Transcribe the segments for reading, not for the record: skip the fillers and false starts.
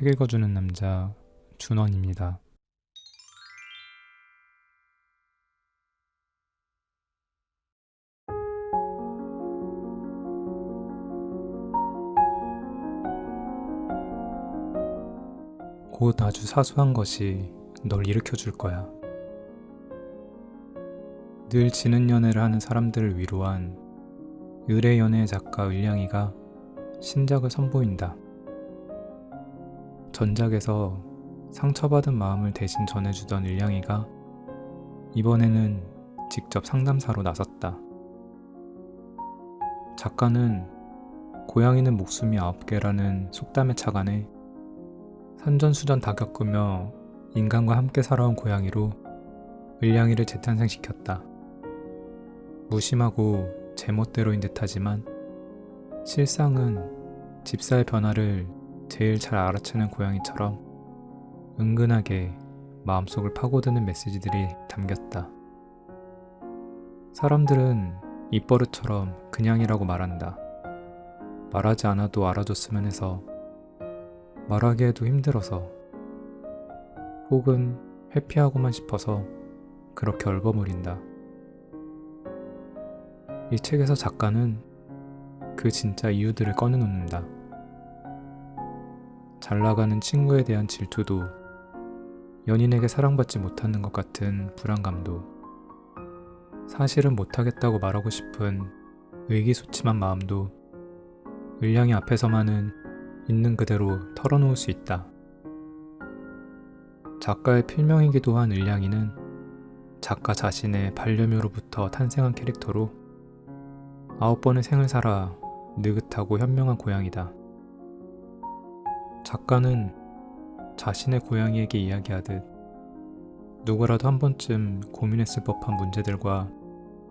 책 읽어주는 남자 준원입니다. 곧 아주 사소한 것이 널 일으켜줄 거야. 늘 지는 연애를 하는 사람들을 위로한 의뢰 연애 작가 을량이가 신작을 선보인다. 전작에서 상처받은 마음을 대신 전해주던 을량이가 이번에는 직접 상담사로 나섰다. 작가는 고양이는 목숨이 9개라는 속담에 착안해 산전수전 다 겪으며 인간과 함께 살아온 고양이로 을량이를 재탄생시켰다. 무심하고 제멋대로인 듯하지만 실상은 집사의 변화를 제일 잘 알아채는 고양이처럼 은근하게 마음속을 파고드는 메시지들이 담겼다. 사람들은 입버릇처럼 그냥이라고 말한다. 말하지 않아도 알아줬으면 해서, 말하기에도 힘들어서, 혹은 회피하고만 싶어서 그렇게 얼버무린다. 이 책에서 작가는 그 진짜 이유들을 꺼내놓는다. 잘나가는 친구에 대한 질투도, 연인에게 사랑받지 못하는 것 같은 불안감도, 사실은 못하겠다고 말하고 싶은 의기소침한 마음도 을량이 앞에서만은 있는 그대로 털어놓을 수 있다. 작가의 필명이기도 한 을량이는 작가 자신의 반려묘로부터 탄생한 캐릭터로 9번의 생을 살아 느긋하고 현명한 고양이다. 작가는 자신의 고양이에게 이야기하듯 누구라도 한 번쯤 고민했을 법한 문제들과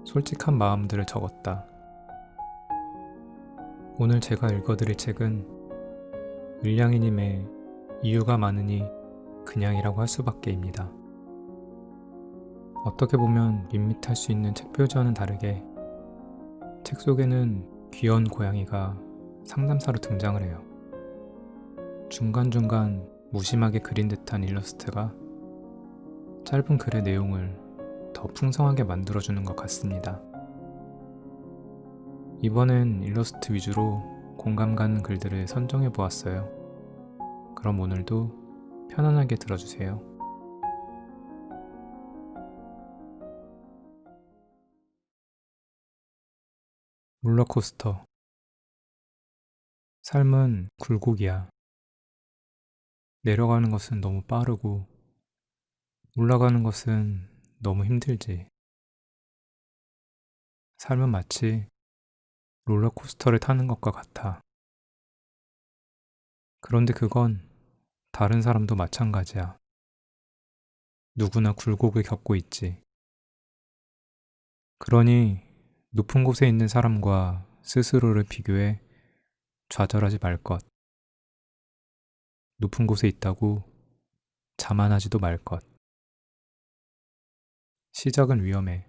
솔직한 마음들을 적었다. 오늘 제가 읽어드릴 책은 을량이님의 이유가 많으니 그냥이라고 할 수밖에입니다. 어떻게 보면 밋밋할 수 있는 책 표지와는 다르게 책 속에는 귀여운 고양이가 상담사로 등장을 해요. 중간중간 무심하게 그린 듯한 일러스트가 짧은 글의 내용을 더 풍성하게 만들어주는 것 같습니다. 이번엔 일러스트 위주로 공감 가는 글들을 선정해 보았어요. 그럼 오늘도 편안하게 들어주세요. 롤러코스터. 삶은 굴곡이야. 내려가는 것은 너무 빠르고 올라가는 것은 너무 힘들지. 삶은 마치 롤러코스터를 타는 것과 같아. 그런데 그건 다른 사람도 마찬가지야. 누구나 굴곡을 겪고 있지. 그러니 높은 곳에 있는 사람과 스스로를 비교해 좌절하지 말 것. 높은 곳에 있다고 자만하지도 말 것. 시작은 위험해.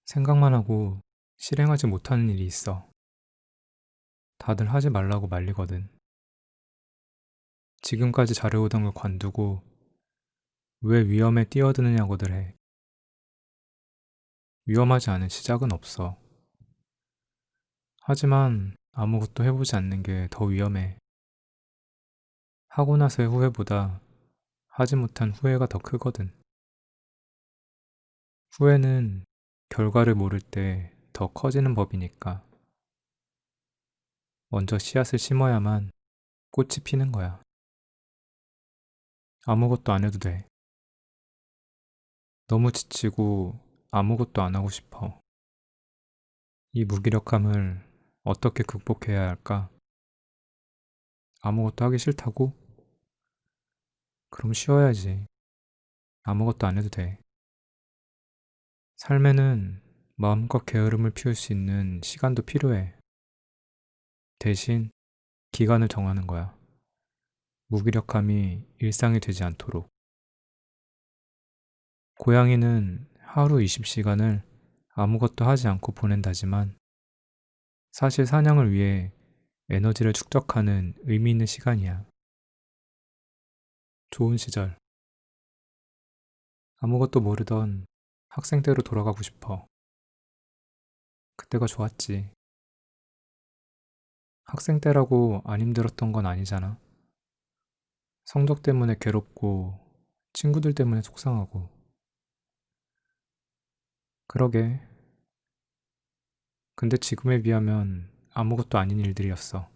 생각만 하고 실행하지 못하는 일이 있어. 다들 하지 말라고 말리거든. 지금까지 잘해오던 걸 관두고 왜 위험에 뛰어드느냐고들 해. 위험하지 않은 시작은 없어. 하지만 아무것도 해보지 않는 게 더 위험해. 하고 나서의 후회보다 하지 못한 후회가 더 크거든. 후회는 결과를 모를 때 더 커지는 법이니까. 먼저 씨앗을 심어야만 꽃이 피는 거야. 아무것도 안 해도 돼. 너무 지치고 아무것도 안 하고 싶어. 이 무기력함을 어떻게 극복해야 할까? 아무것도 하기 싫다고? 그럼 쉬어야지. 아무것도 안 해도 돼. 삶에는 마음껏 게으름을 피울 수 있는 시간도 필요해. 대신 기간을 정하는 거야. 무기력함이 일상이 되지 않도록. 고양이는 하루 20시간을 아무것도 하지 않고 보낸다지만 사실 사냥을 위해 에너지를 축적하는 의미 있는 시간이야. 좋은 시절. 아무것도 모르던 학생 때로 돌아가고 싶어. 그때가 좋았지. 학생 때라고 안 힘들었던 건 아니잖아. 성적 때문에 괴롭고 친구들 때문에 속상하고. 그러게. 근데 지금에 비하면 아무것도 아닌 일들이었어.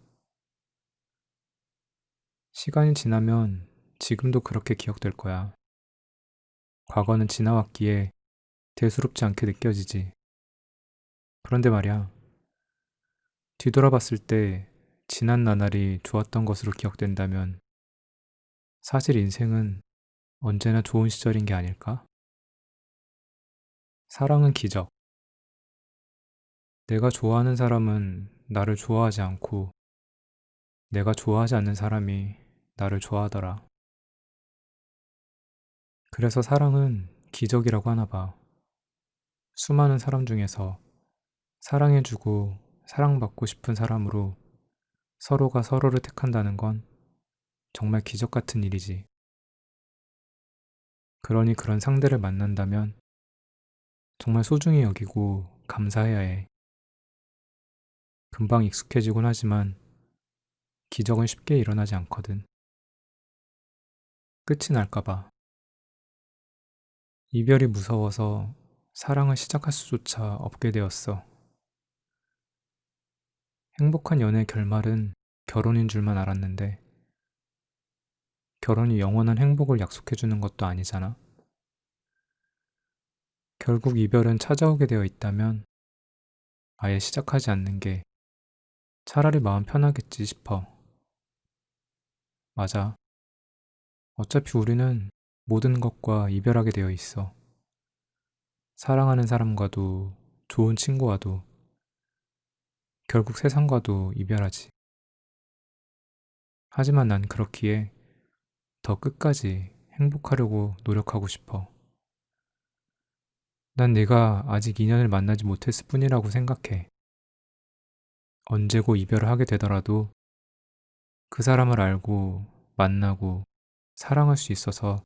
시간이 지나면 지금도 그렇게 기억될 거야. 과거는 지나왔기에 대수롭지 않게 느껴지지. 그런데 말이야, 뒤돌아봤을 때 지난 나날이 좋았던 것으로 기억된다면 사실 인생은 언제나 좋은 시절인 게 아닐까? 사랑은 기적. 내가 좋아하는 사람은 나를 좋아하지 않고 내가 좋아하지 않는 사람이 나를 좋아하더라. 그래서 사랑은 기적이라고 하나 봐. 수많은 사람 중에서 사랑해주고 사랑받고 싶은 사람으로 서로가 서로를 택한다는 건 정말 기적 같은 일이지. 그러니 그런 상대를 만난다면 정말 소중히 여기고 감사해야 해. 금방 익숙해지곤 하지만 기적은 쉽게 일어나지 않거든. 끝이 날까봐. 이별이 무서워서 사랑을 시작할 수조차 없게 되었어. 행복한 연애의 결말은 결혼인 줄만 알았는데 결혼이 영원한 행복을 약속해주는 것도 아니잖아. 결국 이별은 찾아오게 되어 있다면 아예 시작하지 않는 게 차라리 마음 편하겠지 싶어. 맞아. 어차피 우리는 모든 것과 이별하게 되어 있어. 사랑하는 사람과도 좋은 친구와도 결국 세상과도 이별하지. 하지만 난 그렇기에 더 끝까지 행복하려고 노력하고 싶어. 난 네가 아직 인연을 만나지 못했을 뿐이라고 생각해. 언제고 이별을 하게 되더라도 그 사람을 알고 만나고 사랑할 수 있어서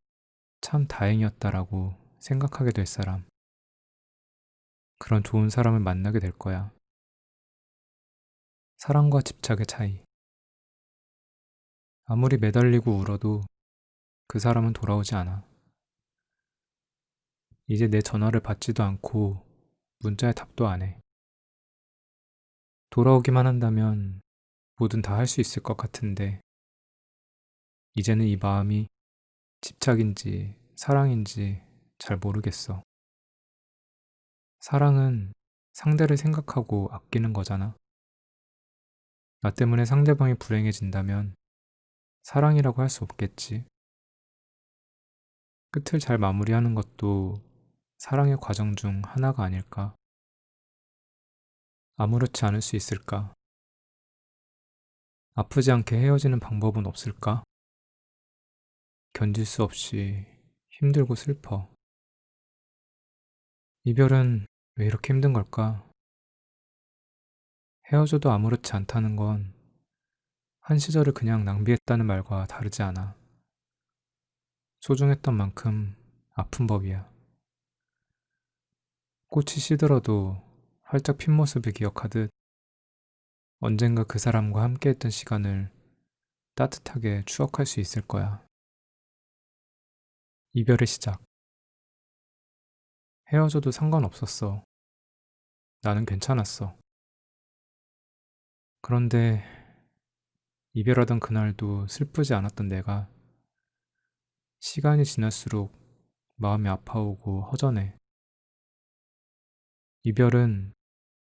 참 다행이었다라고 생각하게 될 사람. 그런 좋은 사람을 만나게 될 거야. 사랑과 집착의 차이. 아무리 매달리고 울어도 그 사람은 돌아오지 않아. 이제 내 전화를 받지도 않고 문자에 답도 안 해. 돌아오기만 한다면 뭐든 다 할 수 있을 것 같은데 이제는 이 마음이 집착인지 사랑인지 잘 모르겠어. 사랑은 상대를 생각하고 아끼는 거잖아. 나 때문에 상대방이 불행해진다면 사랑이라고 할 수 없겠지. 끝을 잘 마무리하는 것도 사랑의 과정 중 하나가 아닐까? 아무렇지 않을 수 있을까? 아프지 않게 헤어지는 방법은 없을까? 견딜 수 없이 힘들고 슬퍼. 이별은 왜 이렇게 힘든 걸까? 헤어져도 아무렇지 않다는 건 한 시절을 그냥 낭비했다는 말과 다르지 않아. 소중했던 만큼 아픈 법이야. 꽃이 시들어도 활짝 핀 모습을 기억하듯 언젠가 그 사람과 함께했던 시간을 따뜻하게 추억할 수 있을 거야. 이별의 시작. 헤어져도 상관없었어. 나는 괜찮았어. 그런데 이별하던 그날도 슬프지 않았던 내가 시간이 지날수록 마음이 아파오고 허전해. 이별은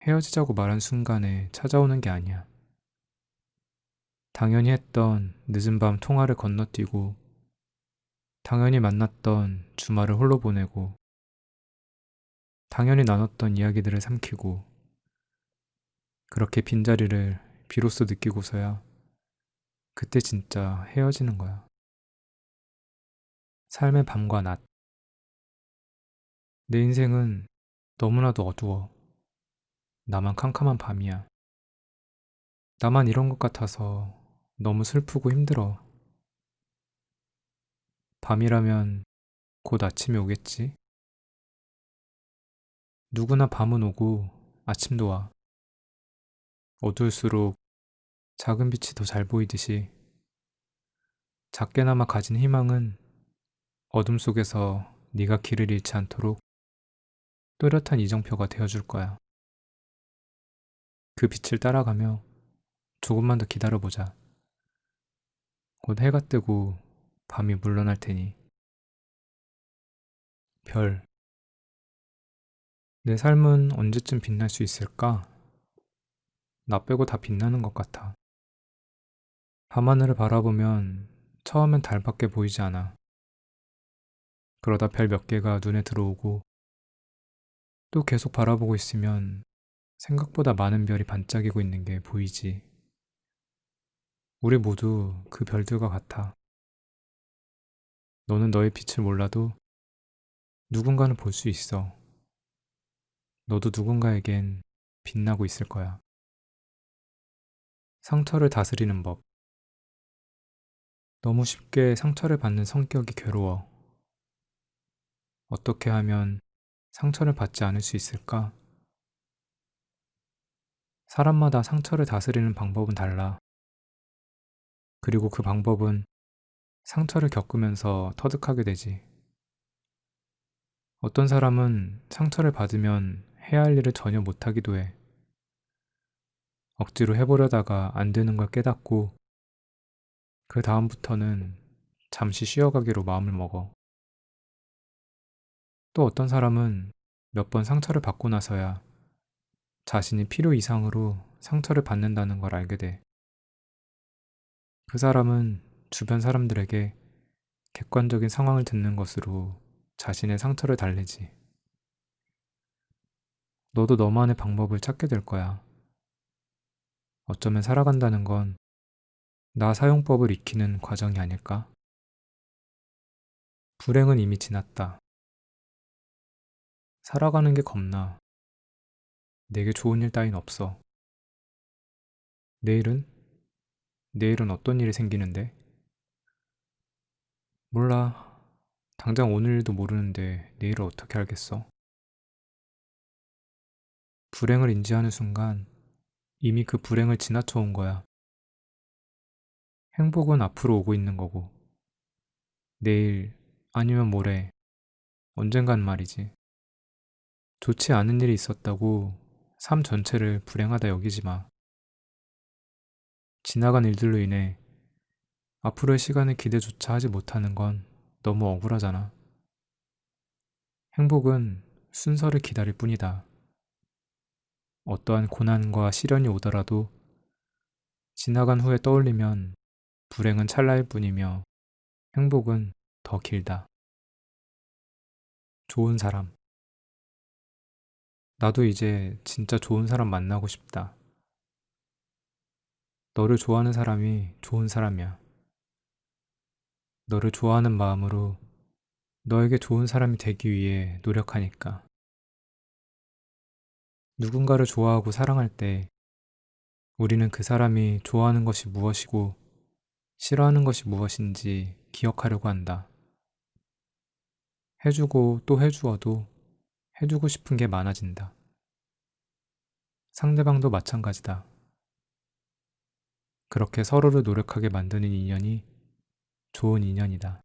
헤어지자고 말한 순간에 찾아오는 게 아니야. 당연히 했던 늦은 밤 통화를 건너뛰고, 당연히 만났던 주말을 홀로 보내고, 당연히 나눴던 이야기들을 삼키고, 그렇게 빈자리를 비로소 느끼고서야 그때 진짜 헤어지는 거야. 삶의 밤과 낮. 내 인생은 너무나도 어두워. 나만 캄캄한 밤이야. 나만 이런 것 같아서 너무 슬프고 힘들어. 밤이라면 곧 아침이 오겠지? 누구나 밤은 오고 아침도 와. 어두울수록 작은 빛이 더 잘 보이듯이 작게나마 가진 희망은 어둠 속에서 네가 길을 잃지 않도록 또렷한 이정표가 되어줄 거야. 그 빛을 따라가며 조금만 더 기다려보자. 곧 해가 뜨고 밤이 물러날 테니. 별, 내 삶은 언제쯤 빛날 수 있을까? 나 빼고 다 빛나는 것 같아. 밤하늘을 바라보면 처음엔 달밖에 보이지 않아. 그러다 별 몇 개가 눈에 들어오고 또 계속 바라보고 있으면 생각보다 많은 별이 반짝이고 있는 게 보이지. 우리 모두 그 별들과 같아. 너는 너의 빛을 몰라도 누군가는 볼 수 있어. 너도 누군가에겐 빛나고 있을 거야. 상처를 다스리는 법. 너무 쉽게 상처를 받는 성격이 괴로워. 어떻게 하면 상처를 받지 않을 수 있을까? 사람마다 상처를 다스리는 방법은 달라. 그리고 그 방법은 상처를 겪으면서 터득하게 되지. 어떤 사람은 상처를 받으면 해야 할 일을 전혀 못하기도 해. 억지로 해보려다가 안 되는 걸 깨닫고 그 다음부터는 잠시 쉬어가기로 마음을 먹어. 또 어떤 사람은 몇 번 상처를 받고 나서야 자신이 필요 이상으로 상처를 받는다는 걸 알게 돼. 그 사람은 주변 사람들에게 객관적인 상황을 듣는 것으로 자신의 상처를 달래지. 너도 너만의 방법을 찾게 될 거야. 어쩌면 살아간다는 건 나 사용법을 익히는 과정이 아닐까? 불행은 이미 지났다. 살아가는 게 겁나. 내게 좋은 일 따윈 없어. 내일은? 내일은 어떤 일이 생기는데? 몰라. 당장 오늘 일도 모르는데 내일을 어떻게 알겠어? 불행을 인지하는 순간 이미 그 불행을 지나쳐 온 거야. 행복은 앞으로 오고 있는 거고, 내일 아니면 모레, 언젠간 말이지. 좋지 않은 일이 있었다고 삶 전체를 불행하다 여기지 마. 지나간 일들로 인해 앞으로의 시간을 기대조차 하지 못하는 건 너무 억울하잖아. 행복은 순서를 기다릴 뿐이다. 어떠한 고난과 시련이 오더라도 지나간 후에 떠올리면 불행은 찰나일 뿐이며 행복은 더 길다. 좋은 사람. 나도 이제 진짜 좋은 사람 만나고 싶다. 너를 좋아하는 사람이 좋은 사람이야. 너를 좋아하는 마음으로 너에게 좋은 사람이 되기 위해 노력하니까. 누군가를 좋아하고 사랑할 때 우리는 그 사람이 좋아하는 것이 무엇이고 싫어하는 것이 무엇인지 기억하려고 한다. 해주고 또 해주어도 해주고 싶은 게 많아진다. 상대방도 마찬가지다. 그렇게 서로를 노력하게 만드는 인연이 좋은 인연이다.